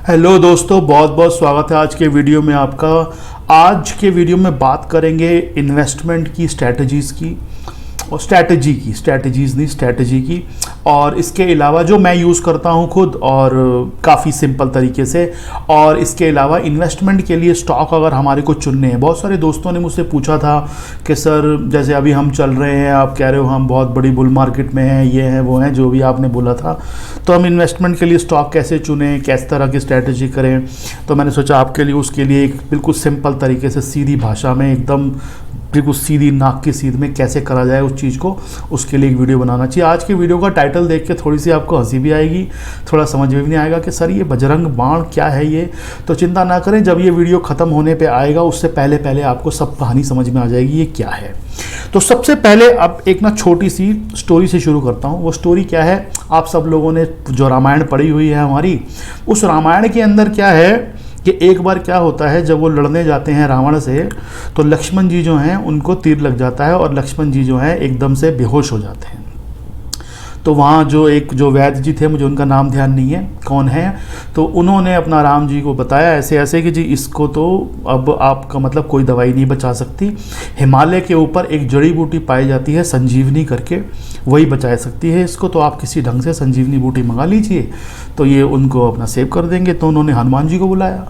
Hello दोस्तों, बहुत बहुत स्वागत है आज के वीडियो में आपका। आज के वीडियो में बात करेंगे इन्वेस्टमेंट की स्ट्रैटेजीज़ की और स्ट्रैटेजी की और इसके अलावा जो मैं यूज़ करता हूं खुद और काफ़ी सिंपल तरीके से। और इसके अलावा इन्वेस्टमेंट के लिए स्टॉक अगर हमारे को चुनने हैं, बहुत सारे दोस्तों ने मुझसे पूछा था कि सर जैसे अभी हम चल रहे हैं, आप कह रहे हो हम बहुत बड़ी बुल मार्केट में हैं, ये हैं वो हैं, जो भी आपने बोला था, तो हम इन्वेस्टमेंट के लिए स्टॉक कैसे चुनें, किस तरह की स्ट्रैटेजी करें। तो मैंने सोचा आपके लिए उसके लिए एक बिल्कुल सिंपल तरीके से सीधी भाषा में एकदम बिल्कुल सीधी नाक की सीध में कैसे करा जाए उस चीज़ को, उसके लिए एक वीडियो बनाना चाहिए। आज की वीडियो का टाइटल देख के थोड़ी सी आपको हंसी भी आएगी, थोड़ा समझ में भी नहीं आएगा कि सर ये बजरंग बाण क्या है ये। तो चिंता ना करें, जब ये वीडियो ख़त्म होने पे आएगा उससे पहले पहले आपको सब कहानी समझ में आ जाएगी ये क्या है। तो सबसे पहले अब एक ना छोटी सी स्टोरी से शुरू करता हूँ। वो स्टोरी क्या है, आप सब लोगों ने जो रामायण पढ़ी हुई है हमारी, उस रामायण के अंदर क्या है कि एक बार क्या होता है, जब वो लड़ने जाते हैं रावण से, तो लक्ष्मण जी जो हैं उनको तीर लग जाता है और लक्ष्मण जी जो हैं एकदम से बेहोश हो जाते हैं। तो वहाँ जो वैद्य जी थे, मुझे उनका नाम ध्यान नहीं है कौन है, तो उन्होंने अपना राम जी को बताया ऐसे ऐसे कि जी इसको तो अब आपका मतलब कोई दवाई नहीं बचा सकती। हिमालय के ऊपर एक जड़ी बूटी पाई जाती है संजीवनी करके, वही बचा सकती है इसको, तो आप किसी ढंग से संजीवनी बूटी मंगा लीजिए तो ये उनको अपना सेव कर देंगे। तो उन्होंने हनुमान जी को बुलाया,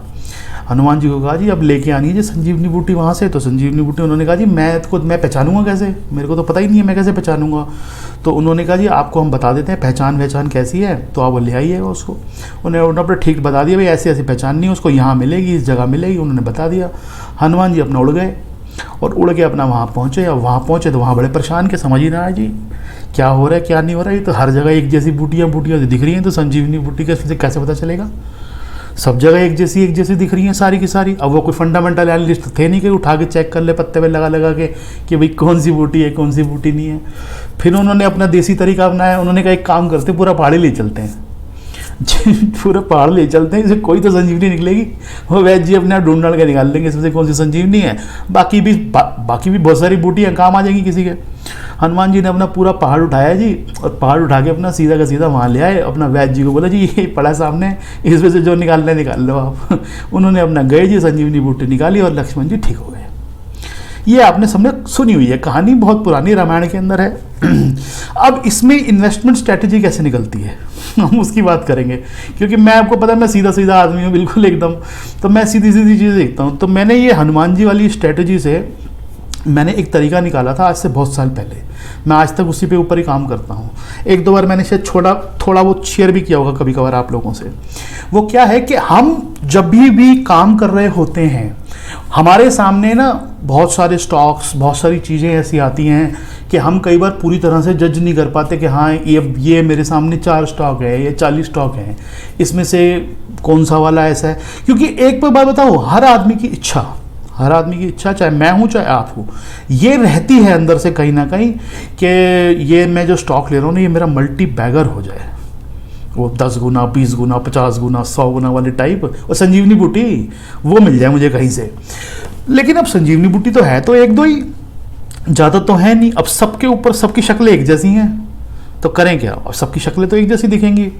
हनुमान जी को कहा जी अब लेके आनी है जी संजीवनी बूटी वहाँ से। तो संजीवनी बूटी उन्होंने कहा जी मैं पहचानूंगा कैसे, मेरे को तो पता ही नहीं है, मैं कैसे पहचानूंगा। तो उन्होंने कहा जी आपको हम बता देते हैं पहचान कैसी है, तो आप ले आइएगा उसको। उन्होंने अपने ठीक बता दिया, भाई ऐसी ऐसी पहचान नहीं है उसको, यहाँ मिलेगी, इस जगह मिलेगी, उन्होंने बता दिया। हनुमान जी अपना उड़ गए और उड़ के अपना वहाँ पहुँचे। अब वहाँ पहुँचे तो वहाँ बड़े परेशान के, समझ ही ना आया जी क्या हो रहा है क्या नहीं हो रहा है। ये तो हर जगह एक जैसी बूटियाँ दिख रही हैं, तो संजीवनी बूटी कैसे पता चलेगा, सब जगह एक जैसी दिख रही हैं सारी की सारी। अब वो कोई फंडामेंटल एनालिस्ट थे नहीं कि उठा के चेक कर ले पत्ते पे लगा के कि भाई कौन सी बूटी है कौन सी बूटी नहीं है। फिर उन्होंने अपना देसी तरीका अपनाया, उन्होंने कहा एक काम करते पूरा पहाड़ ले चलते हैं पूरा पहाड़ ले चलते हैं, इससे कोई तो संजीवनी निकलेगी। वो वैद्य जी अपने आप ढूंढ के निकाल लेंगे इसमें से कौन सी संजीवनी है, बाकी भी बहुत सारी बूटियाँ काम आ जाएंगी किसी के। हनुमान जी ने अपना पूरा पहाड़ उठाया जी, और पहाड़ उठा के अपना सीधा का सीधा वहाँ ले आए। अपना वैद्य जी को बोला जी ये पड़ा सामने, इसमें से जो निकालना है निकाल लो आप उन्होंने अपना गए जी, संजीवनी बूटी निकाली और लक्ष्मण जी ठीक हो गए। ये आपने सबने सुनी हुई है कहानी, बहुत पुरानी रामायण के अंदर है। अब इसमें इन्वेस्टमेंट स्ट्रैटेजी कैसे निकलती है हम उसकी बात करेंगे, क्योंकि मैं आपको पता है मैं सीधा सीधा आदमी हूँ बिल्कुल एकदम, तो मैं सीधी सीधी चीज़ें देखता हूँ। तो मैंने ये हनुमान जी वाली स्ट्रैटेजी से मैंने एक तरीका निकाला था आज से बहुत साल पहले, मैं आज तक उसी पे ऊपर ही काम करता हूँ। एक दो बार मैंने शायद थोड़ा वो शेयर भी किया होगा कभी कभार आप लोगों से। वो क्या है कि हम जब भी काम कर रहे होते हैं, हमारे सामने ना बहुत सारे स्टॉक्स, बहुत सारी चीज़ें ऐसी आती हैं कि हम कई बार पूरी तरह से जज नहीं कर पाते कि हाँ ये मेरे सामने 4 स्टॉक है, ये 40 स्टॉक हैं, इसमें से कौन सा वाला ऐसा है। क्योंकि एक बात बताओ, हर आदमी की इच्छा, चाहे मैं हूँ चाहे आप हो, ये रहती है अंदर से कहीं ना कहीं कि ये मैं जो स्टॉक ले रहा हूँ ना ये मेरा मल्टी बैगर हो जाए, वो 10 गुना 20 गुना 50 गुना 100 गुना वाले टाइप, और संजीवनी बूटी वो मिल जाए मुझे कहीं से। लेकिन अब संजीवनी बूटी तो है तो एक दो ही, ज़्यादा तो है नहीं। अब सबके ऊपर सबकी शक्लें एक जैसी हैं तो करें क्या, अब सबकी शक्लें तो एक जैसी दिखेंगी।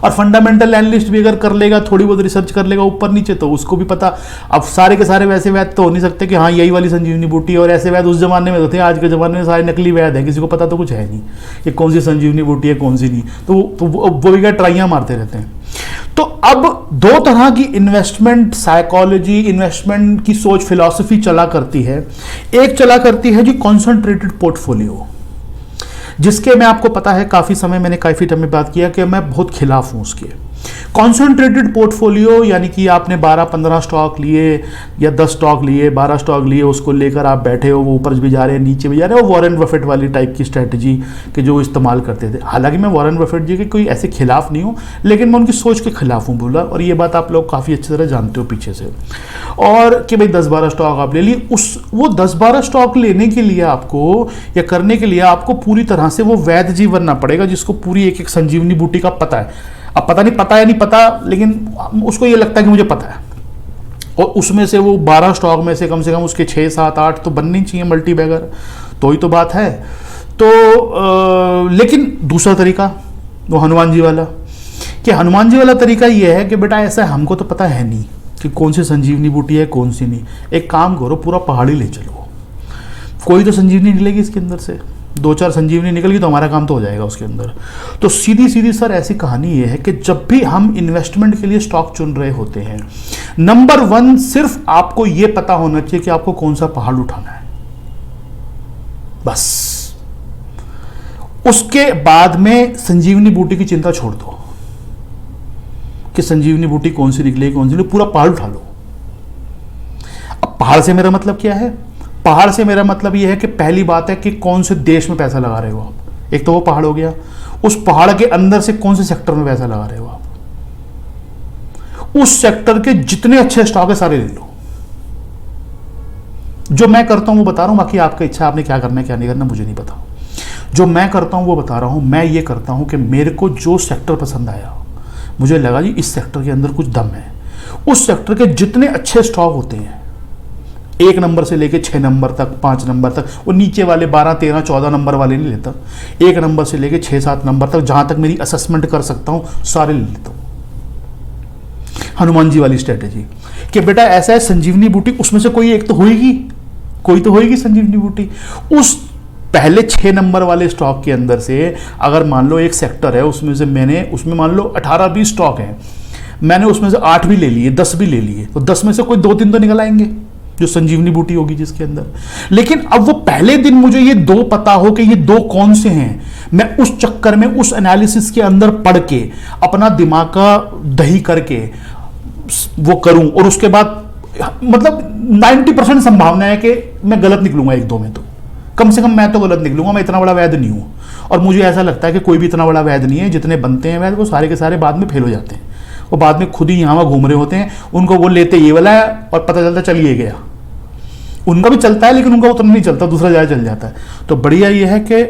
और फंडामेंटल एनालिस्ट भी अगर कर लेगा, थोड़ी बहुत रिसर्च कर लेगा ऊपर नीचे, तो उसको भी पता। अब सारे के सारे वैसे वैद तो हो नहीं सकते कि हाँ यही वाली संजीवनी बूटी, और ऐसे वैद उस जमाने में तो थे, आज के ज़माने में सारे नकली वैद हैं, किसी को पता तो कुछ है नहीं कि कौन सी संजीवनी बूटी है कौन सी नहीं। तो वो भी क्या ट्राइयाँ मारते रहते हैं। तो अब 2 तरह की इन्वेस्टमेंट साइकोलॉजी, इन्वेस्टमेंट की सोच, फिलॉसफी चला करती है। एक चला करती है जी कॉन्सेंट्रेटेड पोर्टफोलियो, जिसके मैं आपको पता है काफ़ी समय मैंने काफ़ी टाइम में बात किया कि मैं बहुत खिलाफ हूँ उसके। कॉन्सेंट्रेटेड पोर्टफोलियो यानी कि आपने 12-15 स्टॉक लिए या 10 स्टॉक लिए, 12 स्टॉक लिए, उसको लेकर आप बैठे हो, वो ऊपर भी जा रहे हैं नीचे भी जा रहे हैं, वो वॉरेन बफेट वाली टाइप की स्ट्रैटेजी के जो इस्तेमाल करते थे। हालांकि मैं वॉरेन बफेट जी के कोई ऐसे खिलाफ नहीं हूँ, लेकिन मैं उनकी सोच के खिलाफ हूँ बोला, और ये बात आप लोग काफ़ी अच्छी तरह जानते हो पीछे से। और कि भाई 10-12 स्टॉक आप ले लिए, वो 10-12 स्टॉक लेने के लिए आपको या करने के लिए आपको पूरी तरह से वो वैद्य जी बनना पड़ेगा, जिसको पूरी एक संजीवनी बूटी का पता है। अब पता है नहीं पता, लेकिन उसको ये लगता है कि मुझे पता है, और उसमें से वो 12 स्टॉक में से कम उसके 6, 7, 8 तो बननी चाहिए मल्टी बैगर, तो ही तो बात है। तो लेकिन दूसरा तरीका वो हनुमान जी वाला कि हनुमान जी वाला तरीका ये है कि बेटा ऐसा हमको तो पता है नहीं कि कौन सी संजीवनी बूटी है कौन सी नहीं, एक काम करो पूरा पहाड़ी ले चलो, कोई तो संजीवनी निकलेगी इसके अंदर से, 2-4 संजीवनी निकल गई तो हमारा काम तो हो जाएगा उसके अंदर। तो सीधी सीधी सर ऐसी कहानी ये है कि जब भी हम इन्वेस्टमेंट के लिए स्टॉक चुन रहे होते हैं, नंबर 1 सिर्फ आपको ये पता होना चाहिए कि आपको कौन सा पहाड़ उठाना है, बस। उसके बाद में संजीवनी बूटी की चिंता छोड़ दो कि संजीवनी बूटी कौन सी निकलेगी कौन सी नहीं, पूरा पहाड़ उठा लो। अब पहाड़ से मेरा मतलब क्या है? पहाड़ से मेरा मतलब यह है कि पहली बात है कि कौन से देश में पैसा लगा रहे हो आप, एक तो वो पहाड़ हो गया। उस पहाड़ के अंदर से कौन से सेक्टर में पैसा लगा रहे हो आप, उस सेक्टर के जितने अच्छे स्टॉक है सारे ले लो। जो मैं करता हूं वो बता रहा हूं, बाकी आपका इच्छा, आपने क्या करना है क्या नहीं करना मुझे नहीं पता। जो मैं करता हूं वो बता रहा हूं। मैं ये करता हूं कि मेरे को जो सेक्टर पसंद आया, मुझे लगा जी इस सेक्टर के अंदर कुछ दम है, उस सेक्टर के जितने अच्छे स्टॉक होते हैं 1 नंबर से लेके 6 नंबर तक, 5 नंबर तक, वो नीचे वाले 12, 13, 14 नंबर वाले नहीं लेता, 1 नंबर से लेके 6, 7 नंबर तक जहां तक मेरी असेसमेंट कर सकता हूं सारे ले लेता हूं। हनुमान जी वाली स्ट्रेटेजी कि बेटा ऐसा है संजीवनी बूटी उसमें से कोई एक तो होगी, कोई तो होगी संजीवनी बूटी। उस पहले 6 नंबर वाले स्टॉक के अंदर से अगर मान लो एक सेक्टर है, उसमें से मैंने उसमें मान लो 18-20 स्टॉक हैं, मैंने उसमें से 8 भी ले लिए, 10 भी ले लिए, तो 10 में से कोई 2-3 तो निकल आएंगे जो संजीवनी बूटी होगी जिसके अंदर। लेकिन अब वो पहले दिन मुझे ये 2 पता हो कि ये 2 कौन से हैं, मैं उस चक्कर में उस एनालिसिस के अंदर पढ़ के अपना दिमाग का दही करके वो करूं, और उसके बाद मतलब 90% संभावना है कि मैं गलत निकलूंगा 1-2 में, तो कम से कम मैं तो गलत निकलूंगा, मैं इतना बड़ा वैद नहीं हूं। और मुझे ऐसा लगता है कि कोई भी इतना बड़ा वैद नहीं है, जितने बनते हैं वैद वो सारे के सारे बाद में फेल हो जाते हैं, वो बाद में खुद ही यहाँ वहाँ घूम रहे होते हैं, उनको वो लेते ये वाला है और पता चलता चल ये गया। उनका भी चलता है लेकिन उनका उतना नहीं चलता, दूसरा ज़्यादा चल जाता है। तो बढ़िया ये है कि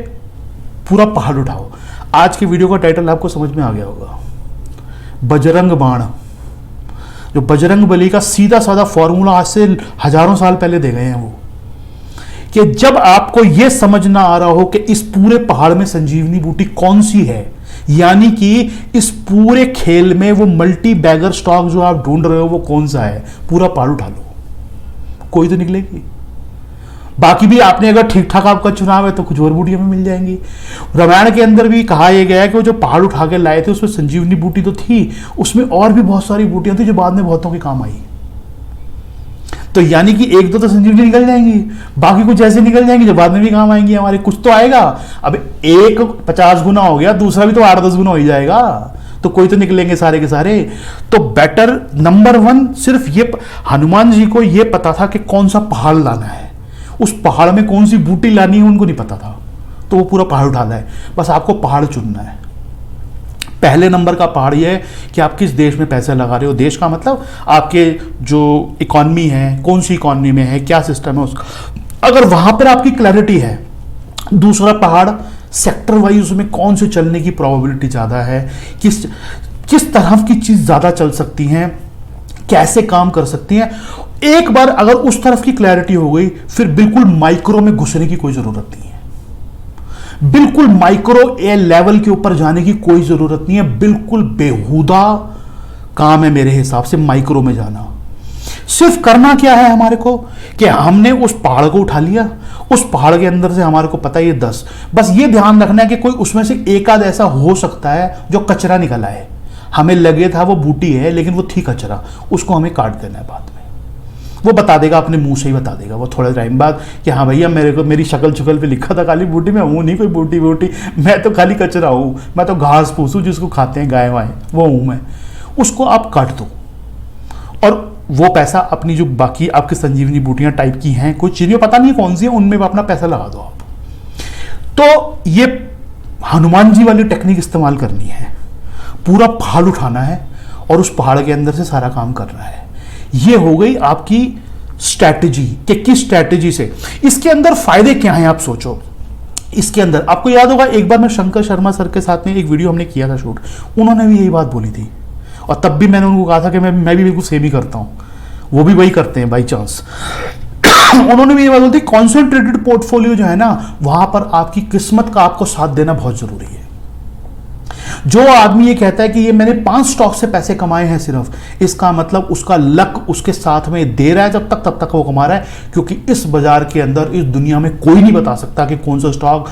पूरा पहाड़ उठाओ। आज की वीडियो का टाइटल आपको समझ में आ गया होगा, बजरंग बाण। जो बजरंग बली का सीधा साधा फॉर्मूला आज से हजारों साल पहले दे गए हैं वो, कि जब आपको यह समझ ना आ रहा हो कि इस पूरे पहाड़ में संजीवनी बूटी कौन सी है, यानी कि इस पूरे खेल में वो मल्टी बैगर स्टॉक जो आप ढूंढ रहे हो वो कौन सा है, पूरा पहाड़ उठा लो, कोई तो निकलेगी। बाकी भी आपने अगर ठीक ठाक आपका चुनाव है तो कुछ और बूटियां में मिल जाएंगी। रामायण के अंदर भी कहा यह गया है कि वो जो पहाड़ उठा के लाए थे उसमें संजीवनी बूटी तो थी, उसमें और भी बहुत सारी बूटियां थी जो बाद में बहुतों के काम आई। तो यानी कि 1-2 तो संजीवनी निकल जाएंगी, बाकी कुछ ऐसे निकल जाएंगी जो बाद में भी काम आएंगी हमारे, कुछ तो आएगा। अब एक 50 गुना हो गया, दूसरा भी तो 8-10 गुना हो ही जाएगा, तो कोई तो निकलेंगे सारे के सारे। तो बेटर नंबर 1 सिर्फ ये, हनुमान जी को ये पता था कि कौन सा पहाड़ लाना है, उस पहाड़ में कौन सी बूटी लानी है उनको नहीं पता था, तो वो पूरा पहाड़ उठाना है। बस आपको पहाड़ चुनना है। पहले नंबर का पहाड़ ये है कि आप किस देश में पैसे लगा रहे हो। देश का मतलब आपके जो इकॉनमी है, कौन सी इकॉनमी में है, क्या सिस्टम है उसका, अगर वहां पर आपकी क्लैरिटी है। दूसरा पहाड़ सेक्टर वाइज उसमें कौन से चलने की प्रोबेबिलिटी ज़्यादा है, किस तरह की चीज़ ज़्यादा चल सकती हैं, कैसे काम कर सकती हैं। एक बार अगर उस तरफ की क्लैरिटी हो गई फिर बिल्कुल माइक्रो में घुसने की कोई ज़रूरत नहीं है, बिल्कुल माइक्रो ए लेवल के ऊपर जाने की कोई ज़रूरत नहीं है। बिल्कुल बेहुदा काम है मेरे हिसाब से माइक्रो में जाना। सिर्फ करना क्या है हमारे को कि हमने उस पहाड़ को उठा लिया, उस पहाड़ के अंदर से हमारे को पता है ये 10, बस ये ध्यान रखना है कि कोई उसमें से एक आध ऐसा हो सकता है जो कचरा निकल आए, हमें लगे था वो बूटी है लेकिन वो थी कचरा, उसको हमें काट देना है। बाद में वो बता देगा, अपने मुंह से ही बता देगा वो थोड़े टाइम बाद कि हाँ भैया मेरे को मेरी शक्ल चुकल पे लिखा था खाली बूटी, मैं हूँ नहीं कोई बूटी बूटी, मैं तो खाली कचरा हूँ, मैं तो घास फूस हूँ जिसको खाते हैं गाय वाय, वो हूँ मैं। उसको आप काट दो और वो पैसा अपनी जो बाकी आपकी संजीवनी बूटियां टाइप की हैं, कुछ चीजें पता नहीं कौन सी है, उनमें अपना पैसा लगा दो आप। तो ये हनुमान जी वाली टेक्निक इस्तेमाल करनी है, पूरा पहाड़ उठाना है और उस पहाड़ के अंदर से सारा काम करना है। ये हो गई आपकी स्ट्रैटेजी कि किस स्ट्रैटेजी से, इसके अंदर फायदे क्या हैं आप सोचो। इसके अंदर आपको याद होगा एक बार मैं शंकर शर्मा सर के साथ में एक वीडियो हमने किया था शूट, उन्होंने भी यही बात बोली थी और तब भी मैंने उनको कहा था कि मैं भी बिल्कुल सेम ही करता हूं, वो भी वही करते हैं बाई चांस। उन्होंने भी ये बात बोली थी, कॉन्सेंट्रेटेड पोर्टफोलियो जो है ना, वहां पर आपकी किस्मत का आपको साथ देना बहुत जरूरी है। जो आदमी ये कहता है कि ये मैंने 5 स्टॉक से पैसे कमाए हैं सिर्फ, इसका मतलब उसका लक उसके साथ में दे रहा है जब तक, तब तक वो कमा रहा है। क्योंकि इस बाजार के अंदर, इस दुनिया में कोई नहीं बता सकता कि कौन सा स्टॉक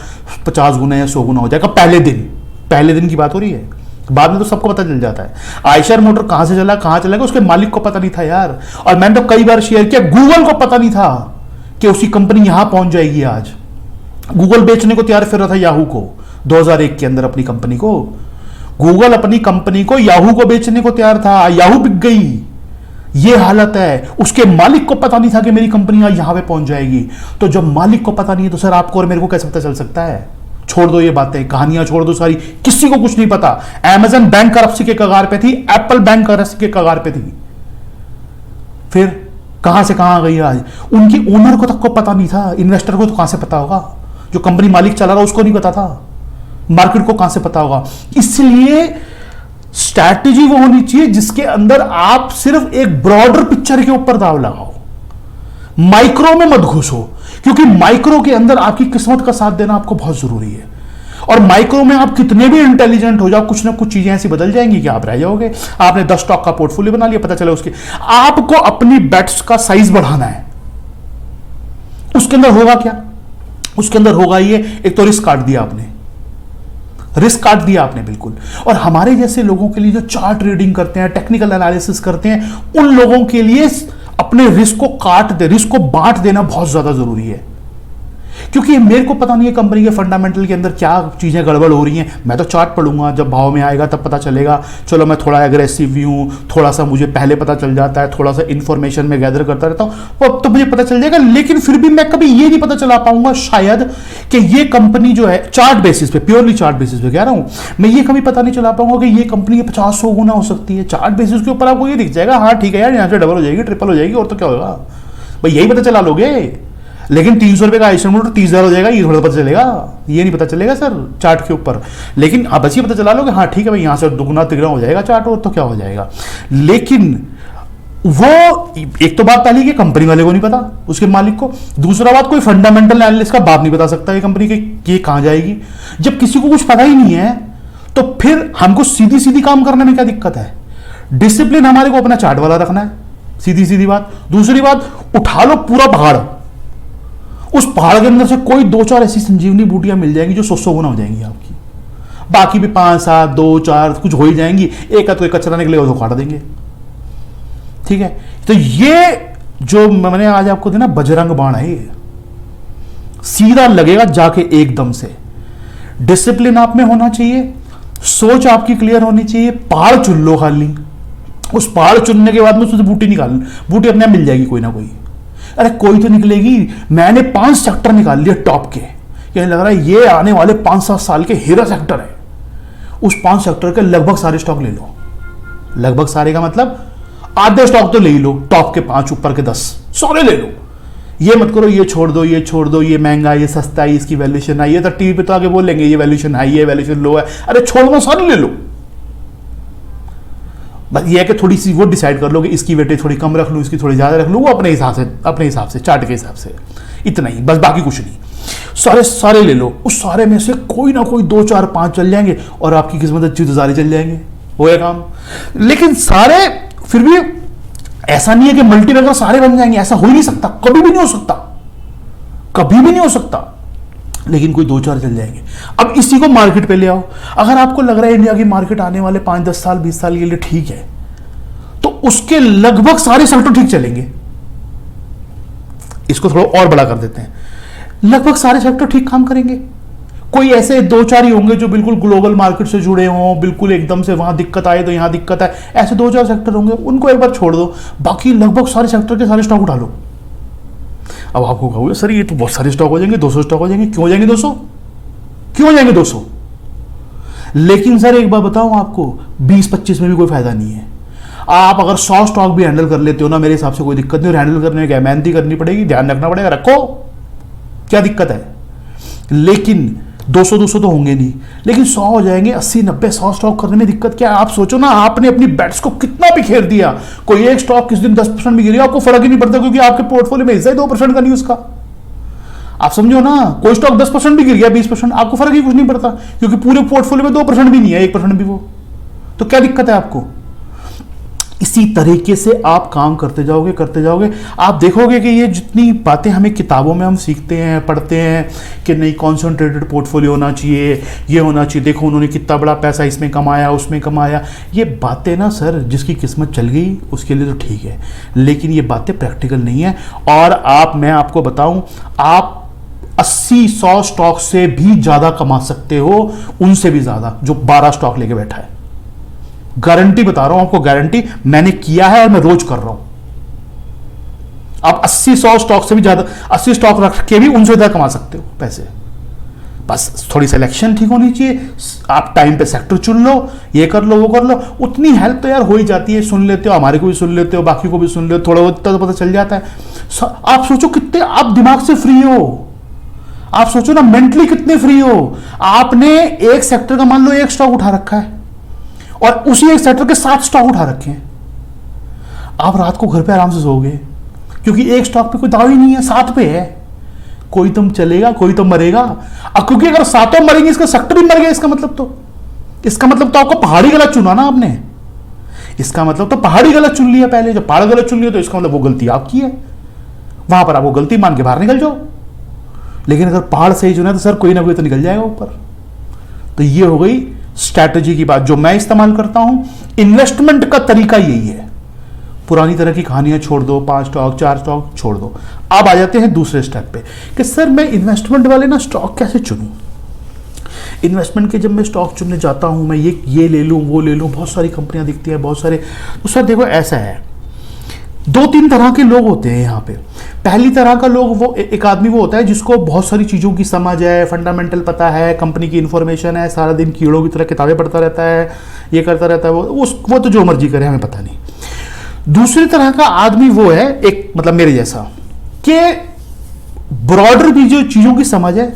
50 गुना या 100 गुना हो जाएगा पहले दिन की बात हो रही है। बाद में तो सबको पता चल जाता है। आयशर मोटर कहां से चला, कहां चला गया, उसके मालिक को पता नहीं था यार। और मैंने तो कई बार शेयर किया, गूगल को पता नहीं था कि उसकी कंपनी यहां पहुंच जाएगी आज। गूगल बेचने को तैयार फिर रहा था याहू को 2001 के अंदर, अपनी कंपनी को। गूगल अपनी कंपनी को याहू को बेचने को तैयार था, याहू बिक गई। ये हालत है। उसके मालिक को पता नहीं था कि मेरी कंपनी आज यहां पे पहुंच जाएगी। तो जब मालिक को पता नहीं है तो सर आपको और मेरे को कैसे पता चल सकता है? छोड़ दो ये बातें, कहानियां छोड़ दो सारी, किसी को कुछ नहीं पता। अमेज़न बैंक करप्सी के कगार पे थी, एप्पल बैंक करप्सी के कगार पे थी, फिर कहां से कहां गई आज। उनकी ओनर को तक को पता नहीं था, इन्वेस्टर को तो कहां से पता होगा? जो कंपनी मालिक चला रहा उसको नहीं पता था, मार्केट को कहां से पता होगा? इसलिए स्ट्रैटेजी वो होनी चाहिए जिसके अंदर आप सिर्फ एक ब्रॉडर पिक्चर के ऊपर दाव लगाओ, माइक्रो में मत घुसो। क्योंकि माइक्रो के अंदर आपकी किस्मत का साथ देना आपको बहुत जरूरी है। और माइक्रो में आप कितने भी इंटेलिजेंट हो जाओ, कुछ ना कुछ चीजें ऐसी बदल जाएंगी कि आप रह जाओगे। आपने 10 स्टॉक का पोर्टफोलियो बना लिया, पता चला उसके, आपको अपनी बेट्स का साइज बढ़ाना है। उसके अंदर होगा क्या? उसके अंदर होगा ये, एक तो रिस्क काट दिया आपने, रिस्क काट दिया आपने बिल्कुल। और हमारे जैसे लोगों के लिए जो चार्ट रीडिंग करते हैं, टेक्निकल एनालिसिस करते हैं, उन लोगों के लिए अपने रिस्क को रिस्क को बांट देना बहुत ज्यादा जरूरी है। क्योंकि मेरे को पता नहीं है कंपनी के फंडामेंटल के अंदर क्या चीजें गड़बड़ हो रही हैं। मैं तो चार्ट पढ़ूंगा, जब भाव में आएगा तब पता चलेगा। चलो मैं थोड़ा एग्रेसिव भी हूं, थोड़ा सा मुझे पहले पता चल जाता है, थोड़ा सा इंफॉर्मेशन में गैदर करता रहता हूं, अब तो मुझे पता चल जाएगा। लेकिन फिर भी मैं कभी ये नहीं पता चला पाऊंगा शायद कि ये कंपनी जो है, चार्ट बेसिस पे, प्योरली चार्ट बेसिस पे कह रहा हूं मैं, ये कभी पता नहीं चला पाऊंगा कि ये कंपनी 50-100 गुना हो सकती है। चार्ट बेसिस के ऊपर आपको ये दिख जाएगा, हाँ ठीक है यार, यहाँ से डबल हो जाएगी, ट्रिपल हो जाएगी, और तो क्या होगा भाई, यही पता चला लोगे। लेकिन 300 रुपए का आइसर मोटर 30,000 हो जाएगा, ये थोड़ा पता चलेगा? ये नहीं पता चलेगा सर चार्ट के ऊपर। लेकिन आप बस ये पता चला लोगे, हाँ ठीक है भाई, यहां से दुगुना तिगुना हो जाएगा चार्ट, और तो क्या हो जाएगा। लेकिन वो एक तो बात पहली कि कंपनी वाले को नहीं पता, उसके मालिक को। दूसरा बात, कोई फंडामेंटल एनालिस्ट का बाप नहीं बता सकता ये कंपनी की कहां जाएगी। जब किसी को कुछ पता ही नहीं है तो फिर हमको सीधी सीधी काम करने में क्या दिक्कत है? डिसिप्लिन हमारे को अपना चार्ट वाला रखना है, सीधी सीधी बात। दूसरी बात, उठा लो पूरा पहाड़, उस पहाड़ के अंदर से कोई 2-4 ऐसी संजीवनी बूटियां मिल जाएंगी जो 100 गुना हो जाएंगी आपकी। बाकी भी 5-7, 2-4 कुछ हो ही जाएंगी, एक तो कचरा निकलेगा उसको काट देंगे। ठीक है, तो ये जो मैंने आज आपको देना बजरंग बाण है, ये सीधा लगेगा जाके एकदम से। डिसिप्लिन आप में होना चाहिए, सोच आपकी क्लियर होनी चाहिए। पहाड़ चुन लो खाली, उस पहाड़ चुनने के बाद में उससे बूटी निकाल, बूटी अपने आप मिल जाएगी कोई ना कोई। अरे कोई तो निकलेगी। मैंने 5 सेक्टर निकाल लिए टॉप के, ये लग रहा है ये आने वाले 5-7 साल के हीरा सेक्टर है। उस 5 सेक्टर के लगभग सारे स्टॉक ले लो, लगभग सारे का मतलब आधे स्टॉक तो ले ही लो, टॉप के 5, ऊपर के 10 सारे ले लो। ये मत करो ये छोड़ दो, ये छोड़ दो, ये महंगा, ये सस्ता है, इसकी वैल्यूएशन हाई है, तो टीवी पे तो आगे बोलेंगे ये वैल्यूएशन हाई है, वैल्यूएशन लो है। अरे छोड़ दो, सारे ले लो। बस ये है कि थोड़ी सी वो डिसाइड कर लो कि इसकी वेटेज थोड़ी कम रख लूँ, इसकी थोड़ी ज़्यादा रख लूँ, वो अपने हिसाब से चार्ट के हिसाब से, इतना ही बस, बाकी कुछ नहीं। सारे ले लो, उस सारे में से कोई ना कोई 2-4-5 चल जाएंगे और आपकी किस्मत अच्छी तो सारे चल जाएंगे, वो है काम। लेकिन सारे फिर भी ऐसा नहीं है कि मल्टीबैगर सारे बन जाएंगे, ऐसा हो ही नहीं सकता, कभी भी नहीं हो सकता, कभी भी नहीं हो सकता। लेकिन कोई 2-4 चल जाएंगे। अब इसी को मार्केट पे ले आओ। अगर आपको लग रहा है इंडिया की मार्केट आने वाले 5-10 साल 20 साल के लिए ठीक है, तो उसके लगभग सारे सेक्टर ठीक चलेंगे। इसको थोड़ा और बड़ा कर देते हैं, लगभग सारे सेक्टर ठीक काम करेंगे। कोई ऐसे 2-4 ही होंगे जो बिल्कुल ग्लोबल मार्केट से जुड़े हों, बिल्कुल एकदम से वहां दिक्कत आए तो यहां दिक्कत है, ऐसे 2-4 सेक्टर होंगे, उनको एक बार छोड़ दो, बाकी लगभग सारे सेक्टर के सारे स्टॉक उठा लो। अब आपको कहोगे सर ये तो बहुत सारे स्टॉक हो जाएंगे, 200 स्टॉक हो जाएंगे। क्यों हो जाएंगे 200? क्यों हो जाएंगे 200? लेकिन सर एक बार बताऊं आपको, 20-25 में भी कोई फायदा नहीं है। आप अगर 100 स्टॉक भी हैंडल कर लेते हो ना, मेरे हिसाब से कोई दिक्कत नहीं। और हैंडल करने में क्या मेहनत करनी पड़ेगी, ध्यान रखना पड़ेगा, रखो, क्या दिक्कत है। लेकिन 200 तो होंगे नहीं, लेकिन 100 हो जाएंगे, 80-90 100 स्टॉक करने में दिक्कत क्या है? आप सोचो ना, आपने अपनी बेट्स को कितना बिखेर दिया। कोई एक स्टॉक किस दिन 10% भी गिरेगा, आपको फर्क ही नहीं पड़ता, क्योंकि आपके पोर्टफोलियो में हिस्सा ही 2% का नहीं उसका। आप समझो ना, कोई स्टॉक 10% भी गिर गया, 20%, आपको फर्क ही कुछ नहीं पड़ता, क्योंकि पूरे पोर्टफोलियो में 2% भी नहीं है, 1% भी वो, तो क्या दिक्कत है आपको। इसी तरीके से आप काम करते जाओगे, आप देखोगे कि ये जितनी बातें हमें किताबों में हम सीखते हैं, पढ़ते हैं कि नहीं कॉन्सेंट्रेटेड पोर्टफोलियो होना चाहिए, ये होना चाहिए, देखो उन्होंने कितना बड़ा पैसा इसमें कमाया, उसमें कमाया, ये बातें ना सर जिसकी किस्मत चल गई उसके लिए तो ठीक है, लेकिन ये बातें प्रैक्टिकल नहीं है। और मैं आपको बताऊं, आप 80-100 स्टॉक से भी ज्यादा कमा सकते हो, उनसे भी ज्यादा, जो 12 स्टॉक लेके बैठा है। गारंटी बता रहा हूं आपको, गारंटी, मैंने किया है और मैं रोज कर रहा हूं। आप 80-100 स्टॉक से भी ज्यादा, 80 स्टॉक रख के भी उनसे ज्यादा कमा सकते हो पैसे। बस थोड़ी सिलेक्शन ठीक होनी चाहिए, आप टाइम पे सेक्टर चुन लो, ये कर लो, वो कर लो, उतनी हेल्प तो यार हो ही जाती है। सुन लेते हो, हमारे को भी सुन लेते हो, बाकी को भी सुन लेते हो, थोड़ा बहुत तो पता चल जाता है। आप सोचो कितने आप दिमाग से फ्री हो, आप सोचो ना मेंटली कितने फ्री हो। आपने एक सेक्टर का मान लो एक स्टॉक उठा रखा है और उसी एक सेक्टर के 7 स्टॉक उठा रखे हैं, आप रात को घर पे आराम से सोओगे, क्योंकि एक स्टॉक पे कोई दावा ही नहीं है, 7 पे है। कोई तो चलेगा, कोई तो मरेगा। अब क्योंकि अगर 7 मरेंगे, इसका सेक्टर भी मर गया, इसका मतलब तो आपको पहाड़ी गलत चुना ना आपने, इसका मतलब तो पहाड़ी गलत चुन लिया पहले। जब पहाड़ गलत चुन लिया तो इसका मतलब वो गलती आपकी है, वहां पर आप वो गलती मान के बाहर निकल जाओ। लेकिन अगर पहाड़ सही चुना तो सर कोई ना कोई तो निकल जाएगा ऊपर। तो ये हो गई स्ट्रैटेजी की बात जो मैं इस्तेमाल करता हूं। इन्वेस्टमेंट का तरीका यही है, पुरानी तरह की कहानियां छोड़ दो, 5 स्टॉक 4 स्टॉक छोड़ दो। अब आ जाते हैं दूसरे स्टेप पे कि सर मैं इन्वेस्टमेंट वाले ना स्टॉक कैसे चुनूं। इन्वेस्टमेंट के जब मैं स्टॉक चुनने जाता हूं, मैं ये ले लूं, वो ले लूं, बहुत सारी कंपनियां दिखती है, बहुत सारे। तो सर देखो ऐसा है, 2-3 तरह के लोग होते हैं यहाँ पे। पहली तरह का लोग, वो एक आदमी वो होता है जिसको बहुत सारी चीज़ों की समझ है, फंडामेंटल पता है, कंपनी की इंफॉर्मेशन है, सारा दिन कीड़ों की तरह किताबें पढ़ता रहता है, ये करता रहता है, वो तो जो मर्जी करे, हमें पता नहीं। दूसरी तरह का आदमी वो है, एक मतलब मेरे जैसा, कि ब्रॉडर भी जो चीज़ों की समझ है।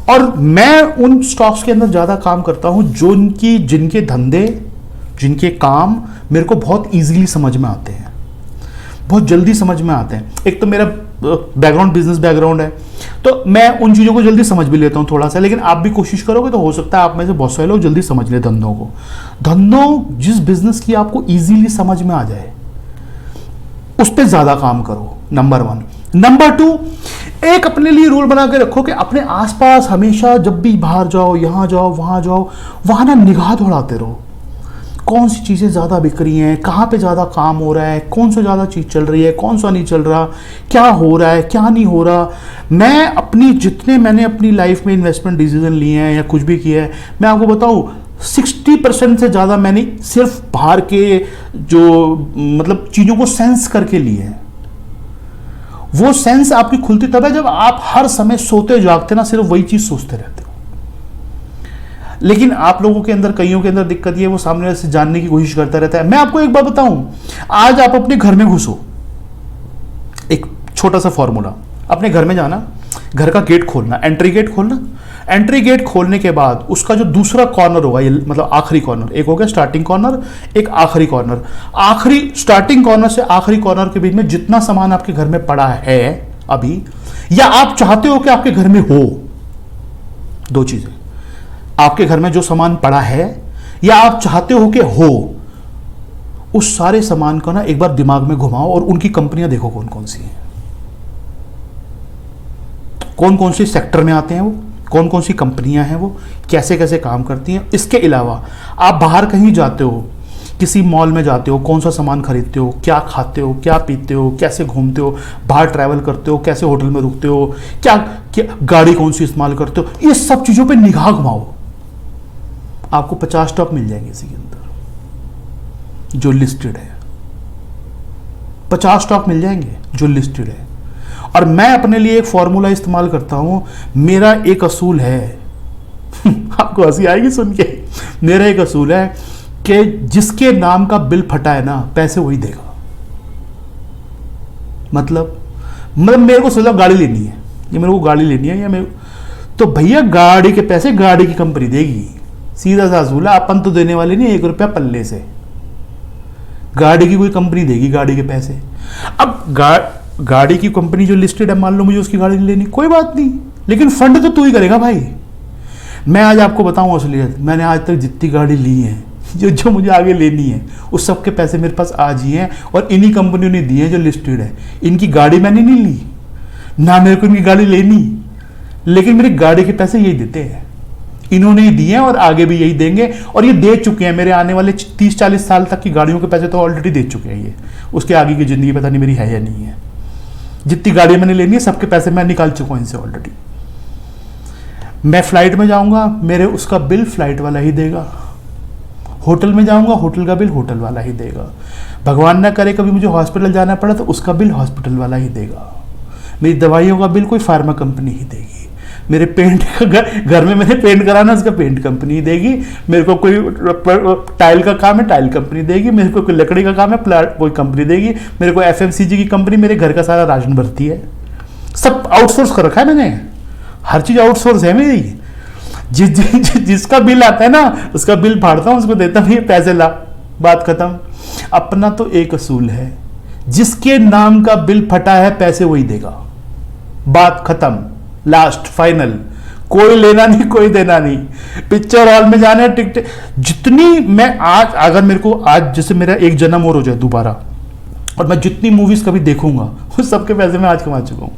और मैं उन स्टॉक्स के अंदर ज़्यादा काम करता हूँ जिनके धंधे, जिनके काम मेरे को बहुत ईजिली समझ में आते हैं, बहुत जल्दी समझ में आते हैं। एक तो मेरा बैकग्राउंड बिजनेस बैकग्राउंड है, तो मैं उन चीज़ों को जल्दी समझ भी लेता हूँ थोड़ा सा। लेकिन आप भी कोशिश करोगे तो हो सकता है आप में से बहुत सारे लोग जल्दी समझ ले धंधों को। धंधों जिस बिजनेस की आपको इजीली समझ में आ जाए, उस पर ज़्यादा काम करो, नंबर 1। नंबर 2, एक अपने लिए रूल बना के रखो कि अपने आसपास हमेशा जब भी बाहर जाओ, यहाँ जाओ, वहाँ ना निगाह दौड़ाते रहो। कौन सी चीज़ें ज़्यादा बिक रही हैं, कहाँ पे ज़्यादा काम हो रहा है, कौन सा ज़्यादा चीज़ चल रही है, कौन सा नहीं चल रहा, क्या हो रहा है, क्या नहीं हो रहा। मैंने अपनी लाइफ में इन्वेस्टमेंट डिसीजन लिए हैं या कुछ भी किया है, मैं आपको बताऊँ 60% से ज़्यादा मैंने सिर्फ बाहर के जो मतलब चीज़ों को सेंस करके लिए हैं। वो सेंस आपकी खुलती तब है जब आप हर समय सोते जागते ना सिर्फ वही चीज़ सोचते रहते हो। लेकिन आप लोगों के अंदर, कईयों के अंदर दिक्कत ये है, वो सामने से जानने की कोशिश करता रहता है। मैं आपको एक बात बताऊं, आज आप अपने घर में घुसो, एक छोटा सा फॉर्मूला, अपने घर में जाना, घर का गेट खोलना, एंट्री गेट खोलना। एंट्री गेट खोलने के बाद उसका जो दूसरा कॉर्नर होगा, ये मतलब आखिरी कॉर्नर, एक हो गया स्टार्टिंग कॉर्नर, एक आखिरी कॉर्नर। आखिरी स्टार्टिंग कॉर्नर से आखिरी कॉर्नर के बीच में जितना सामान आपके घर में पड़ा है अभी, या आप चाहते हो कि आपके घर में हो, 2 चीजें, आपके घर में जो सामान पड़ा है या आप चाहते हो कि हो, उस सारे सामान को ना एक बार दिमाग में घुमाओ और उनकी कंपनियां देखो कौन कौन सी हैं, कौन कौन सी सेक्टर में आते हैं वो, कौन कौन सी कंपनियां हैं वो, कैसे कैसे काम करती हैं। इसके अलावा आप बाहर कहीं जाते हो, किसी मॉल में जाते हो, कौन सा सामान खरीदते हो, क्या खाते हो, क्या पीते हो, कैसे घूमते हो, बाहर ट्रैवल करते हो, कैसे होटल में रुकते हो, क्या गाड़ी कौन सी इस्तेमाल करते हो, ये सब चीज़ों पे निगाह घुमाओ। आपको 50 स्टॉक मिल जाएंगे इसी के अंदर जो लिस्टेड है, 50 स्टॉक मिल जाएंगे जो लिस्टेड है। और मैं अपने लिए एक फॉर्मूला इस्तेमाल करता हूं, मेरा एक असूल है आपको हंसी आएगी सुन के, मेरा एक असूल है कि जिसके नाम का बिल फटा है ना, पैसे वही देगा। मतलब मेरे को सोचा गाड़ी लेनी है, ये मेरे को गाड़ी लेनी है, या तो भैया गाड़ी के पैसे गाड़ी की कंपनी देगी, सीधा सा असूल है। अपन तो देने वाले नहीं 1 रुपया पल्ले से, गाड़ी की कोई कंपनी देगी गाड़ी के पैसे। अब गाड़ी की कंपनी जो लिस्टेड है, मान लो मुझे उसकी गाड़ी नहीं लेनी, कोई बात नहीं, लेकिन फंड तो तू ही करेगा भाई। मैं आज आपको बताऊं असलियत, मैंने आज तक जितनी गाड़ी ली है, जो जो मुझे आगे लेनी है, उस सब के पैसे मेरे पास आज ही हैं, और इन्हीं कंपनियों ने दिए हैं जो लिस्टेड है। इनकी गाड़ी मैंने नहीं ली, ना मेरे को इनकी गाड़ी लेनी, लेकिन मेरी गाड़ी के पैसे यही देते हैं, इन्होंने ही दिए हैं और आगे भी यही देंगे, और ये दे चुके हैं। मेरे आने वाले 30-40 साल तक की गाड़ियों के पैसे तो ऑलरेडी दे चुके हैं ये। उसके आगे की जिंदगी पता नहीं मेरी है या नहीं है। जितनी गाड़ियां मैंने लेनी है सबके पैसे मैं निकाल चुका हूं इनसे ऑलरेडी। मैं फ्लाइट में जाऊंगा, मेरे उसका बिल फ्लाइट वाला ही देगा। होटल में जाऊंगा, होटल का बिल होटल वाला ही देगा। भगवान ना करे कभी मुझे हॉस्पिटल जाना पड़ा तो उसका बिल हॉस्पिटल वाला ही देगा। मेरी दवाइयों का बिल कोई फार्मा कंपनी ही देगी। मेरे पेंट का घर में मैंने पेंट कराना, उसका पेंट कंपनी देगी। मेरे को कोई टाइल का काम है, टाइल कंपनी देगी। मेरे को कोई लकड़ी का काम है, कोई कंपनी देगी। मेरे को एफएमसीजी की कंपनी मेरे घर का सारा राशन भरती है। सब आउटसोर्स कर रखा है मैंने, हर चीज आउटसोर्स है मेरी। जिसका बिल आता है ना, उसका बिल फाड़ता हूँ, उसको देता हूँ, ये पैसे ला, बात खत्म। अपना तो एक असूल है, जिसके नाम का बिल फटा है पैसे वही देगा, बात खत्म, लास्ट फाइनल। कोई लेना नहीं, कोई देना नहीं। पिक्चर हॉल में जाना है, टिकट जितनी मैं आज, अगर मेरे को आज जैसे मेरा एक जन्म और हो जाए दोबारा, और मैं जितनी मूवीज कभी देखूंगा उस सबके पैसे मैं आज कमा चुका हूं।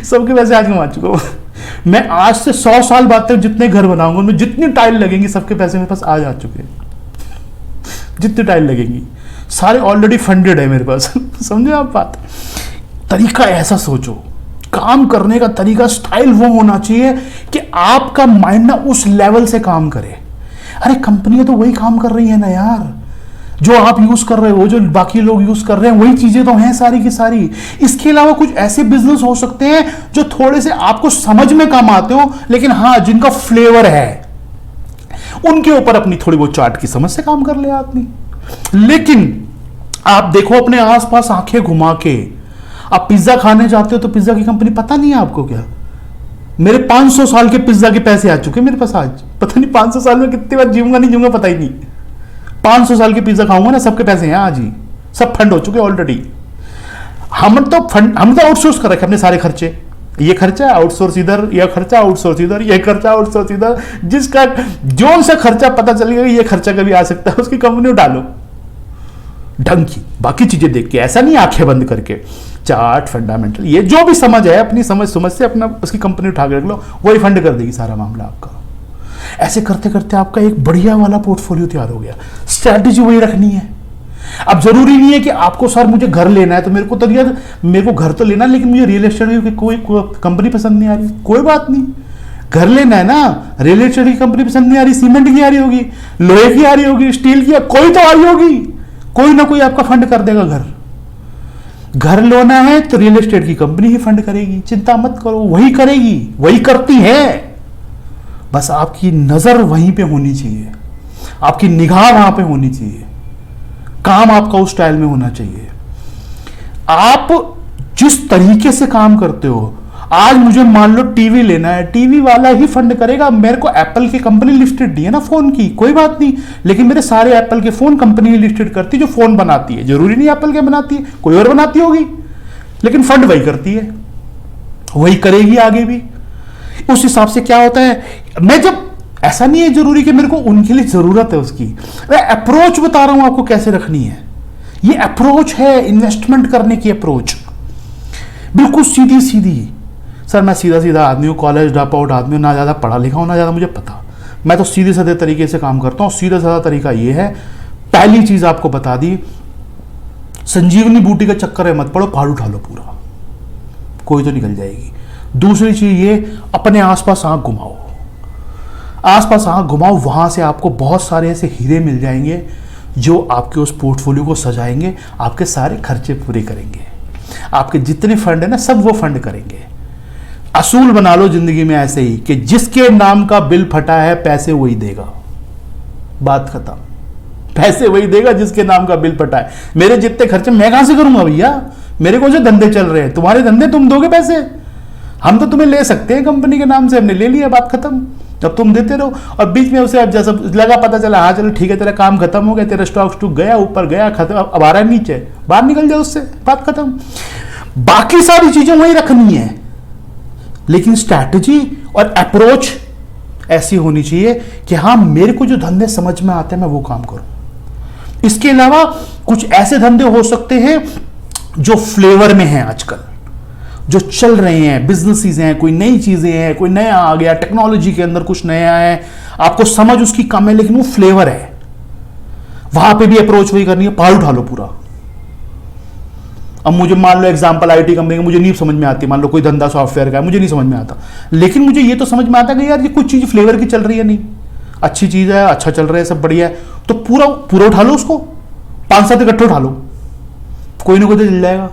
सबके पैसे आज कमा चुका हूं। मैं आज से 100 साल बाद तक जितने घर बनाऊंगा, उनमें जितनी टाइल लगेंगी, सबके पैसे मेरे पास आज आ चुके हैं। जितनी टाइल लगेंगी सारे ऑलरेडी फंडेड है मेरे पास। समझे आप बात? तरीका ऐसा सोचो, काम करने का तरीका, स्टाइल वो होना चाहिए कि आपका माइंड ना उस लेवल से काम करे। अरे कंपनियां तो वही काम कर रही है ना यार, जो आप यूज कर रहे हो, जो बाकी लोग यूज कर रहे हैं, वही चीजें तो हैं सारी की सारी। इसके अलावा कुछ ऐसे बिजनेस हो सकते हैं जो थोड़े से आपको समझ में कम आते हो, लेकिन हाँ जिनका फ्लेवर है, उनके ऊपर अपनी थोड़ी बहुत चार्ट की समझ से काम कर ले आदमी। लेकिन आप देखो अपने आसपास आंखें घुमा के, आप पिज्जा खाने जाते हो तो पिज्जा की कंपनी पता नहीं है आपको क्या? मेरे 500 साल के पिज्जा के पैसे आ चुके मेरे पास आज। पता नहीं 500 साल में कितनी बार जीऊंगा नहीं जीऊंगा पता ही नहीं। 500 साल के पिज्जा खाऊंगा ना, सबके पैसे हैं आज ही, सब फंड हो चुके ऑलरेडी। हम तो आउटसोर्स कर रखे अपने सारे खर्चे। ये खर्चा आउटसोर्स इधर, यह खर्चा आउटसोर्स इधर, यह खर्चा आउटसोर्स इधर। जिसका जो सा खर्चा पता चल गया ये खर्चा कभी आ सकता है, उसकी कंपनी डालो ढंग की, बाकी चीजें देख के। ऐसा नहीं आंखें बंद करके, चार्ट, फंडामेंटल, ये जो भी समझ है अपनी समझ से अपना उसकी कंपनी उठा के रख लो, वही फंड कर देगी सारा मामला आपका। ऐसे करते करते आपका एक बढ़िया वाला पोर्टफोलियो तैयार हो गया। स्ट्रैटेजी वही रखनी है। अब जरूरी नहीं है कि आपको सर मुझे घर लेना है तो मेरे को घर तो लेना है, लेकिन मुझे रियल एस्टेट की कोई कंपनी पसंद नहीं आ रही, कोई बात नहीं, घर लेना है ना, रियल एस्टेट की कंपनी पसंद नहीं आ रही, सीमेंट की आ रही होगी, लोहे की आ रही होगी, स्टील की, कोई तो आ रही होगी, कोई ना कोई आपका फंड कर देगा। घर लेना है तो रियल एस्टेट की कंपनी ही फंड करेगी, चिंता मत करो, वही करेगी, वही करती है। बस आपकी नजर वहीं पे होनी चाहिए, आपकी निगाह वहां पे होनी चाहिए, काम आपका उस स्टाइल में होना चाहिए। आप जिस तरीके से काम करते हो, आज मुझे मान लो टीवी लेना है, टीवी वाला ही फंड करेगा। मेरे को एप्पल की कंपनी लिस्टेड नहीं है ना फोन की, कोई बात नहीं, लेकिन मेरे सारे एप्पल के फोन कंपनी लिस्टेड करती है जो फोन बनाती है। जरूरी नहीं एप्पल के बनाती है, कोई और बनाती होगी, लेकिन फंड वही करती है, वही करेगी आगे भी। उस हिसाब से क्या होता है, मैं जब ऐसा नहीं है जरूरी कि मेरे को उनके लिए जरूरत है उसकी, मैं अप्रोच बता रहा हूं आपको कैसे रखनी है। ये अप्रोच है इन्वेस्टमेंट करने की अप्रोच, बिल्कुल सीधी सीधी। सर मैं सीधा सीधा आदमी हूँ, कॉलेज ड्रॉप आउट आदमी हूँ, ना ज़्यादा पढ़ा लिखा हूँ ना ज़्यादा मुझे पता, मैं तो सीधे साधे तरीके से काम करता हूँ। सीधा साधा तरीका ये है, पहली चीज़ आपको बता दी, संजीवनी बूटी का चक्कर है मत पड़ो, पहाड़ उठा लो पूरा, कोई तो निकल जाएगी। दूसरी चीज़ ये, अपने आसपास आँख घुमाओ, आसपास आँख घुमाओ, वहाँ से आपको बहुत सारे ऐसे हीरे मिल जाएंगे जो आपके उस पोर्टफोलियो को सजाएंगे, आपके सारे खर्चे पूरे करेंगे, आपके जितने फंड है ना सब वो फंड करेंगे। असूल बना लो जिंदगी में ऐसे ही कि जिसके नाम का बिल फटा है पैसे वही देगा, बात खत्म। पैसे वही देगा जिसके नाम का बिल फटा है। मेरे जितने खर्चे मैं कहां से करूंगा भैया, मेरे कौन से धंधे चल रहे हैं, तुम्हारे धंधे, तुम दोगे पैसे, हम तो तुम्हें ले सकते हैं कंपनी के नाम से, हमने ले लिया, बात खत्म। जब तुम देते रहो और बीच में उसे अब जैसा लगा पता चला हाँ चलो ठीक है तेरा काम खत्म हो गया, तेरा स्टॉक गया ऊपर गया खत्म, अब आ रहा है नीचे, बाहर निकल जाओ उससे, बात खत्म। बाकी सारी चीजें वही रखनी है, लेकिन स्ट्रैटेजी और अप्रोच ऐसी होनी चाहिए कि हाँ मेरे को जो धंधे समझ में आते हैं मैं वो काम करूं। इसके अलावा कुछ ऐसे धंधे हो सकते हैं जो फ्लेवर में हैं आजकल, जो चल रहे हैं, बिजनेसेस हैं, कोई नई चीजें हैं, कोई नया आ गया, टेक्नोलॉजी के अंदर कुछ नया है, आपको समझ उसकी कम है लेकिन वो फ्लेवर है, वहां पे भी अप्रोच वही करनी है, पार उठा लो पूरा। अब मुझे मान लो एग्जांपल आईटी कंपनी का मुझे नहीं समझ में आती, मान लो कोई धंधा सॉफ्टवेयर का है मुझे नहीं समझ में आता, लेकिन मुझे ये तो समझ में आता है कि यार ये कुछ चीज फ्लेवर की चल रही है, नहीं अच्छी चीज है, अच्छा चल रहा है, सब बढ़िया है, तो पूरा पूरा उठा लो उसको, 5-7 इकट्ठे उठा लो, कोई ना कोई तो चल जाएगा।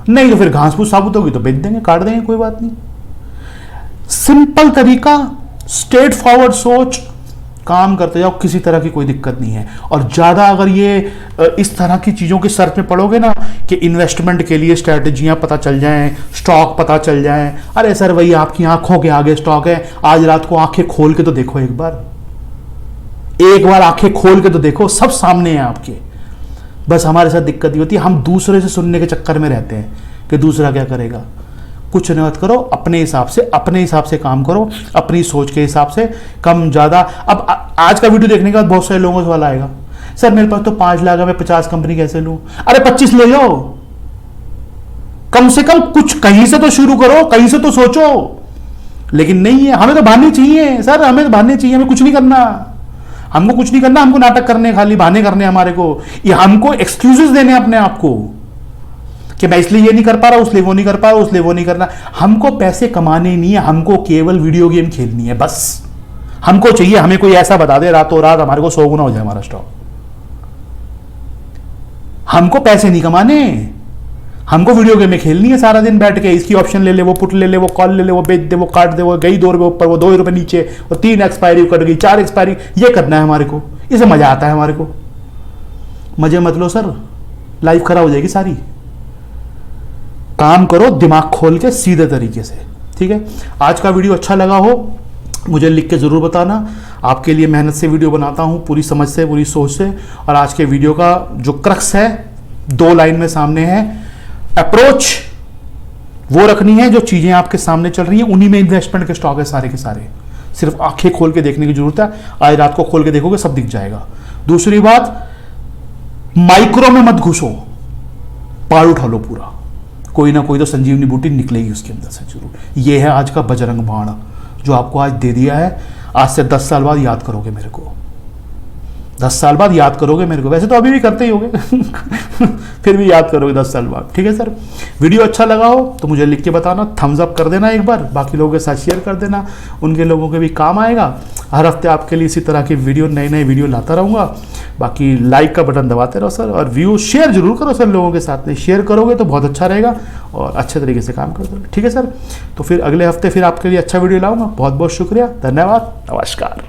नहीं तो फिर घास फूस साबुत होगी तो बेच देंगे, काट देंगे, कोई बात नहीं। सिंपल तरीका, स्ट्रेट फॉरवर्ड सोच, काम करते जाओ, किसी तरह की कोई दिक्कत नहीं है। और ज्यादा अगर ये इस तरह की चीजों के सर्च में पड़ोगे ना कि इन्वेस्टमेंट के लिए स्ट्रैटेजियां पता चल जाएं, स्टॉक पता चल जाएं, अरे सर वही आपकी आंखों के आगे स्टॉक है, आज रात को आंखें खोल के तो देखो, एक बार आंखें खोल के तो देखो, सब सामने है आपके। बस हमारे साथ दिक्कत ये होती है, हम दूसरे से सुनने के चक्कर में रहते हैं कि दूसरा क्या करेगा। कुछ नहीं मत करो, अपने हिसाब से काम करो, अपनी सोच के हिसाब से, कम ज्यादा। अब आज का वीडियो देखने के बाद बहुत सारे लोगों से सवाल आएगा, सर मेरे पास तो 5 लाख है, मैं 50 कंपनी कैसे लूं? अरे 25 ले लो, कम से कम कुछ कहीं से तो शुरू करो, कहीं से तो सोचो। लेकिन नहीं है, हमें तो बहाने चाहिए सर, हमें तो बहाने चाहिए, हमें कुछ नहीं करना, हमको नाटक करने, खाली बहाने करने हमारे को, ये हमको एक्सक्यूजेस देने अपने आप को कि मैं इसलिए ये नहीं कर पा रहा, उसलिए वो नहीं कर पा रहा, उसलिए वो नहीं करना। हमको पैसे कमाने नहीं है, हमको केवल वीडियो गेम खेलनी है, बस हमको चाहिए, हमें कोई ऐसा बता दे रातों रात हमारे को 100 गुना हो जाए हमारा स्टॉक। हमको पैसे नहीं कमाने, हमको वीडियो गेम में खेलनी है सारा दिन बैठ के, इसकी ऑप्शन ले ले, वो पुट ले ले, वो कॉल ले ले, वो बेच दे, वो काट दे, वो गई 2 रुपए ऊपर, वो 2 रुपए नीचे, वो 3 एक्सपायरी कट गई, 4 एक्सपायरी, ये करना है हमारे को, इसे मजा आता है हमारे को। मजे मत लो सर, लाइफ खराब हो जाएगी सारी। काम करो दिमाग खोल के, सीधे तरीके से, ठीक है। आज का वीडियो अच्छा लगा हो मुझे लिख के जरूर बताना, आपके लिए मेहनत से वीडियो बनाता हूं, पूरी समझ से, पूरी सोच से। और आज के वीडियो का जो क्रक्स है 2 लाइन में सामने है, अप्रोच वो रखनी है जो चीजें आपके सामने चल रही हैं, उन्हीं में इन्वेस्टमेंट के स्टॉक है सारे के सारे, सिर्फ आंखें खोल के देखने की जरूरत है, आज रात को खोल के देखोगे सब दिख जाएगा। दूसरी बात, माइक्रो में मत घुसो, पार उठा लो पूरा, कोई ना कोई तो संजीवनी बूटी निकलेगी उसके अंदर से जरूर। ये है आज का बजरंग बाण जो आपको आज दे दिया है। आज से 10 साल बाद याद करोगे मेरे को, 10 साल बाद याद करोगे मेरे को, वैसे तो अभी भी करते ही होगे फिर भी याद करोगे 10 साल बाद, ठीक है सर। वीडियो अच्छा लगा हो तो मुझे लिख के बताना, थम्स अप कर देना एक बार, बाकी लोगों के साथ शेयर कर देना, उनके लोगों के भी काम आएगा। हर हफ्ते आपके लिए इसी तरह की वीडियो, नए वीडियो लाता रहूँगा। बाकी लाइक का बटन दबाते रहो सर, और व्यू शेयर जरूर करो सर लोगों के साथ में, शेयर करोगे तो बहुत अच्छा रहेगा और अच्छे तरीके से काम कर दो, ठीक है सर। तो फिर अगले हफ्ते फिर आपके लिए अच्छा वीडियो लाऊंगा। बहुत बहुत शुक्रिया, धन्यवाद, नमस्कार।